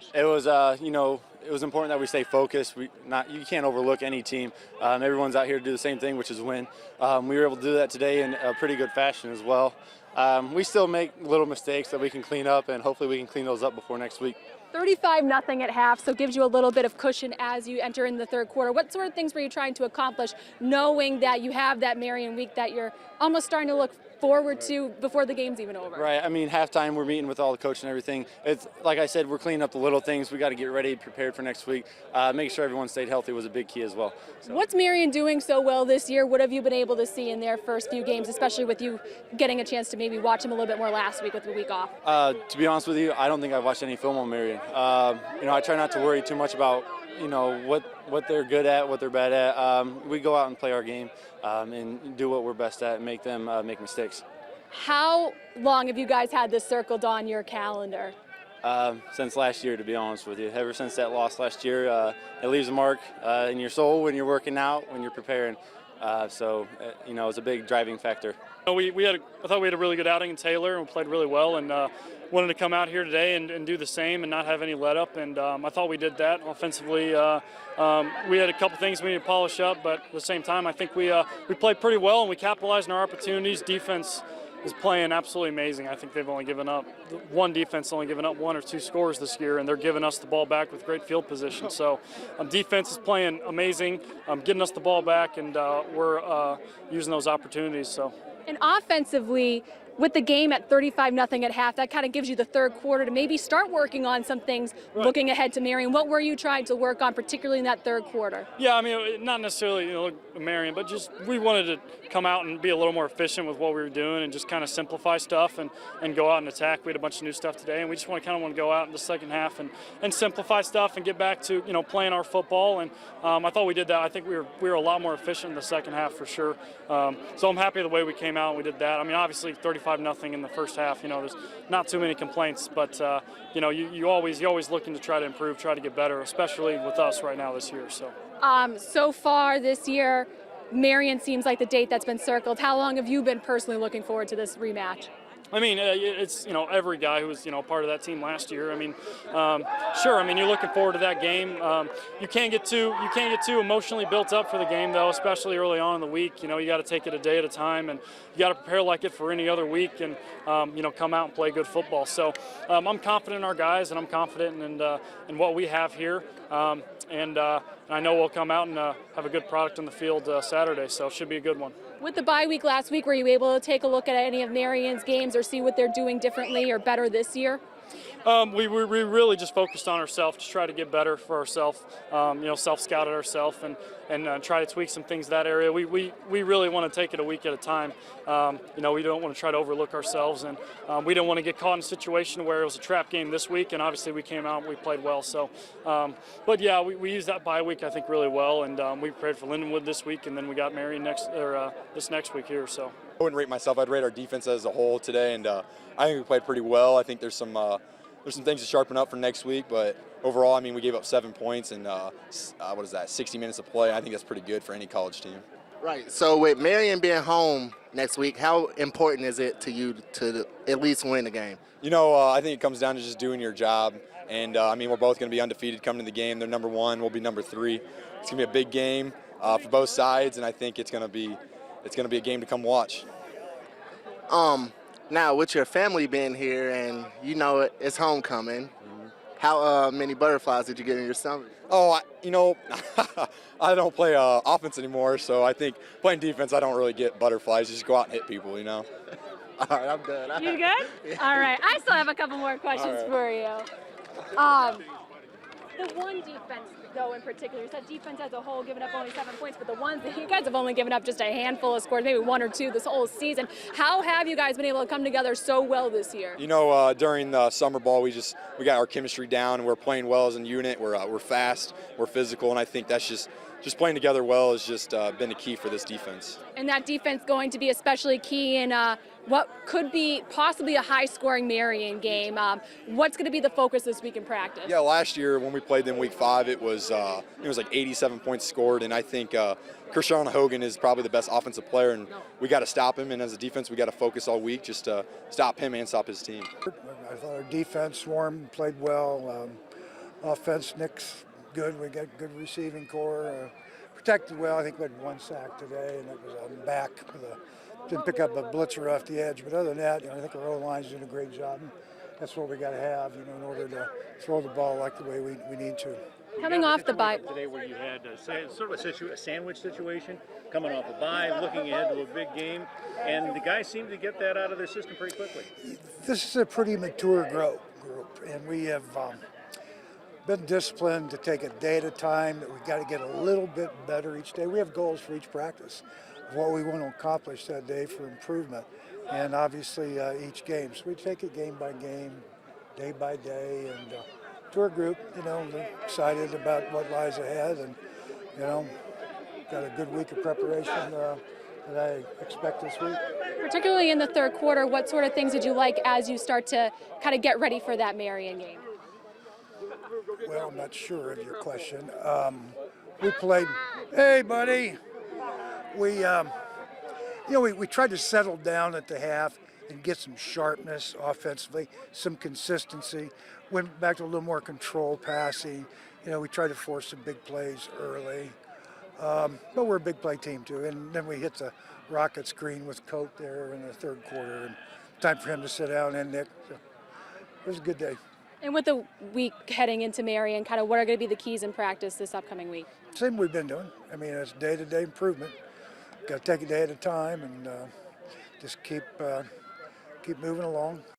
Harnish? It was, it was important that we stay focused. You can't overlook any team. Everyone's out here to do the same thing, which is win. We were able to do that today in a pretty good fashion as well. We still make little mistakes that we can clean up, and hopefully we can clean those up before next week. 35-0 at half, so gives you a little bit of cushion as you enter in the third quarter. What sort of things were you trying to accomplish, knowing that you have that Marion week that you're almost starting to look forward to before the game's even over? Right. I mean, halftime we're meeting with all the coach and everything. It's like I said, we're cleaning up the little things. We got to get ready, prepared for next week. Making sure everyone stayed healthy was a big key as well. So. What's Marion doing so well this year? What have you been able to see in their first few games, especially with you getting a chance to maybe watch them a little bit more last week with the week off? To be honest with you, I don't think I've watched any film on Marion. I try not to worry too much about what they're good at, what they're bad at. We go out and play our game and do what we're best at and make them make mistakes. How long have you guys had this circled on your calendar? Since last year, to be honest with you. Ever since that loss last year, it leaves a mark in your soul when you're working out, when you're preparing. It's a big driving factor. I thought we had a really good outing in Taylor and we played really well, and wanted to come out here today and do the same and not have any let up, and I thought we did that offensively. We had a couple things we need to polish up, but at the same time I think we played pretty well and we capitalized on our opportunities. Defense is playing absolutely amazing. I think they've only given up one or two scores this year, and they're giving us the ball back with great field position. So defense is playing amazing, getting us the ball back, and we're using those opportunities. So. And offensively, with the game at 35-0 at half, that kind of gives you the third quarter to maybe start working on some things, right. Looking ahead to Marion. What were you trying to work on, particularly in that third quarter? Yeah, I mean, not necessarily Marion, but just we wanted to come out and be a little more efficient with what we were doing and just kind of simplify stuff and go out and attack. We had a bunch of new stuff today, and we just want to go out in the second half and simplify stuff and get back to playing our football. And I thought we did that. I think we were a lot more efficient in the second half for sure. So I'm happy the way we came out and we did that. I mean, obviously 35-0 in the first half. There's not too many complaints, but you always looking to try to improve, try to get better, especially with us right now this year. So far this year, Marion seems like the date that's been circled. How long have you been personally looking forward to this rematch? I mean, it's every guy who was part of that team last year. I mean, sure. I mean, you're looking forward to that game. You can't get too emotionally built up for the game, though, especially early on in the week. You got to take it a day at a time, and you got to prepare like it for any other week, and come out and play good football. So I'm confident in our guys, and I'm confident in what we have here. And I know we'll come out and have a good product on the field Saturday, so it should be a good one. With the bye week last week, were you able to take a look at any of Marion's games or see what they're doing differently or better this year? We really just focused on ourselves, just try to get better for ourselves, self-scouted ourselves and try to tweak some things in that area. We really want to take it a week at a time. We don't want to try to overlook ourselves, and we don't want to get caught in a situation where it was a trap game this week, and obviously we came out and we played well. So, but yeah, we used that bye week I think really well, and we prepared for Lindenwood this week, and then we got Marion this next week here. So I wouldn't rate myself. I'd rate our defense as a whole today, and I think we played pretty well. I think there's some things to sharpen up for next week, but overall, I mean, we gave up 7 points and 60 minutes of play. I think that's pretty good for any college team. Right. So with Marion being home next week, how important is it to you to at least win the game? I think it comes down to just doing your job, and I mean, we're both going to be undefeated coming to the game. They're number 1, we'll be number 3. It's going to be a big game for both sides, and I think it's going to be a game to come watch. Now, with your family being here and it's homecoming, how many butterflies did you get in your stomach? Oh, I don't play offense anymore, so I think playing defense, I don't really get butterflies. Just go out and hit people, All right, I'm done. You good? Yeah. All right, I still have a couple more questions for you. The one defense, though, in particular, you said defense as a whole giving up only 7 points, but the ones that you guys have only given up just a handful of scores, maybe 1 or 2 this whole season. How have you guys been able to come together so well this year? During the summer ball, we got our chemistry down, and we're playing well as a unit. We're fast, we're physical, and I think that's just playing together well has just been the key for this defense. And that defense going to be especially key in what could be possibly a high-scoring Marion game. What's going to be the focus this week in practice? Yeah, last year when we played them week 5, it was like 87 points scored, and I think Krishawn Hogan is probably the best offensive player, and we got to stop him. And as a defense, we got to focus all week just to stop him and stop his team. I thought our defense swarmed, played well. Offense, Nick's good. We got good receiving core. Protected well. I think we had one sack today, and it was on the back. Didn't pick up a blitzer off the edge, but other than that, I think our O-line's doing a great job. And that's what we got to have, in order to throw the ball like the way we need to. Coming off the bye today, where you had sort of a sandwich situation, coming off a bye, looking ahead to a big game, and the guys seem to get that out of their system pretty quickly. This is a pretty mature group, and we have been disciplined to take a day at a time. That we've got to get a little bit better each day. We have goals for each practice of what we want to accomplish that day for improvement, and obviously each game. So we take it game by game, day by day, and to our group, we're excited about what lies ahead, and got a good week of preparation that I expect this week. particularly in the third quarter, what sort of things did you like as you start to kind of get ready for that Marion game? Well, I'm not sure of your question. We played, hey buddy, we tried to settle down at the half and get some sharpness offensively, some consistency. Went back to a little more control passing. We tried to force some big plays early. But we're a big play team too. And then we hit the rocket screen with Coate there in the third quarter. And time for him to sit down and Nick. So it was a good day. And with the week heading into Marion, kind of what are going to be the keys in practice this upcoming week? Same we've been doing. I mean, it's day-to-day improvement. Got to take a day at a time and just keep moving along.